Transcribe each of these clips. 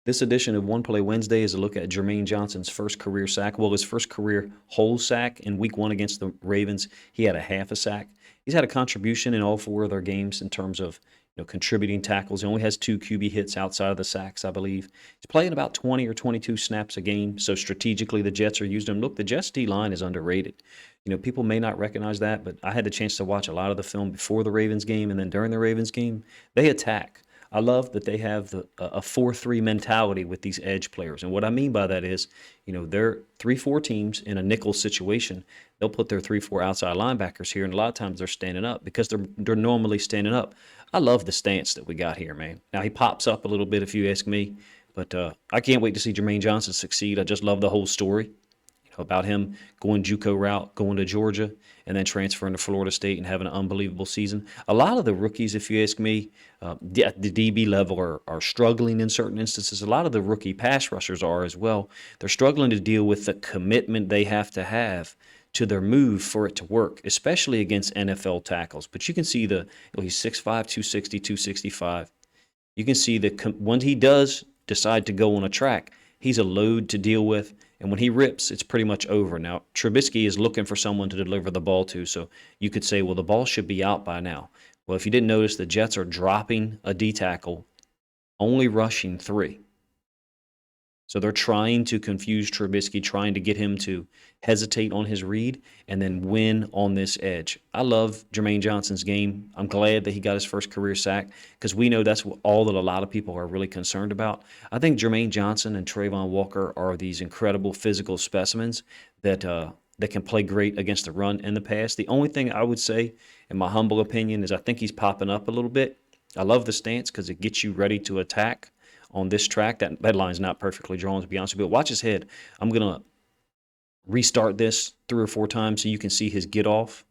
This edition of One Play Wednesday is a look at Jermaine Johnson's first career sack. Well, his first career whole sack in Week 1 against the Ravens. He had a half a sack. He's had a contribution in all 4 of their games in terms of contributing tackles. He only has 2 QB hits outside of the sacks, I believe. He's playing about 20 or 22 snaps a game, so strategically the Jets are using him. Look, the Jets D-line is underrated. People may not recognize that, but I had the chance to watch a lot of the film before the Ravens game and then during the Ravens game. They attack. I love that they have a 4-3 mentality with these edge players. And what I mean by that is, they're 3-4 teams in a nickel situation. They'll put their 3-4 outside linebackers here, and a lot of times they're standing up because they're normally standing up. I love the stance that we got here, man. Now, he pops up a little bit if you ask me, but I can't wait to see Jermaine Johnson succeed. I just love the whole story about him going JUCO route, going to Georgia, and then transferring to Florida State and having an unbelievable season. A lot of the rookies, if you ask me, at the DB level are struggling in certain instances. A lot of the rookie pass rushers are as well. They're struggling to deal with the commitment they have to their move for it to work, especially against NFL tackles. But you can see he's 6'5", 260, 265. You can see that when he does decide to go on a track, he's a load to deal with. And when he rips, it's pretty much over. Now, Trubisky is looking for someone to deliver the ball to, so you could say, well, the ball should be out by now. Well, if you didn't notice, the Jets are dropping a D tackle, only rushing 3. So they're trying to confuse Trubisky, trying to get him to hesitate on his read and then win on this edge. I love Jermaine Johnson's game. I'm glad that he got his first career sack because we know that's all that a lot of people are really concerned about. I think Jermaine Johnson and Trayvon Walker are these incredible physical specimens that can play great against the run and the pass. The only thing I would say, in my humble opinion, is I think he's popping up a little bit. I love the stance because it gets you ready to attack on this track. That line's not perfectly drawn, to be honest with you. But watch his head. I'm going to restart this 3 or 4 times so you can see his get off.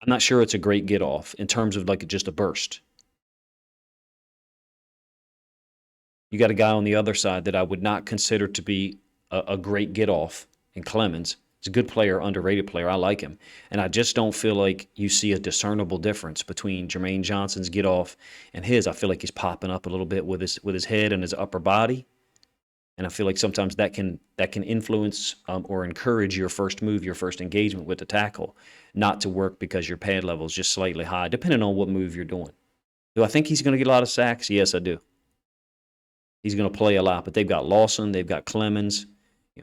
I'm not sure it's a great get off in terms of like just a burst. You got a guy on the other side that I would not consider to be a great get off in Clemens. He's a good player, underrated player. I like him. And I just don't feel like you see a discernible difference between Jermaine Johnson's get off and his. I feel like he's popping up a little bit with his head and his upper body. And I feel like sometimes that can influence or encourage your first move, your first engagement with the tackle, not to work because your pad level is just slightly high, depending on what move you're doing. Do I think he's going to get a lot of sacks? Yes, I do. He's going to play a lot, but they've got Lawson, they've got Clemens.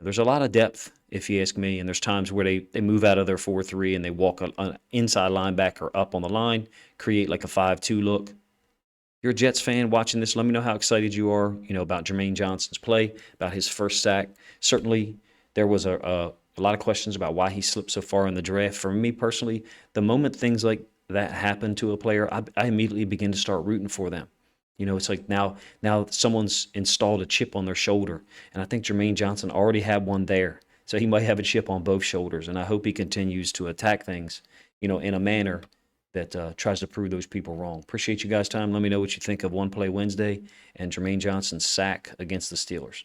There's a lot of depth, if you ask me, and there's times where they move out of their 4-3 and they walk an inside linebacker up on the line, create like a 5-2 look. If you're a Jets fan watching this, let me know how excited you are, about Jermaine Johnson's play, about his first sack. Certainly, there was a lot of questions about why he slipped so far in the draft. For me personally, the moment things like that happen to a player, I immediately begin to start rooting for them. It's like now someone's installed a chip on their shoulder, and I think Jermaine Johnson already had one there. So he might have a chip on both shoulders, and I hope he continues to attack things, in a manner that tries to prove those people wrong. Appreciate you guys' time. Let me know what you think of One Play Wednesday and Jermaine Johnson's sack against the Steelers.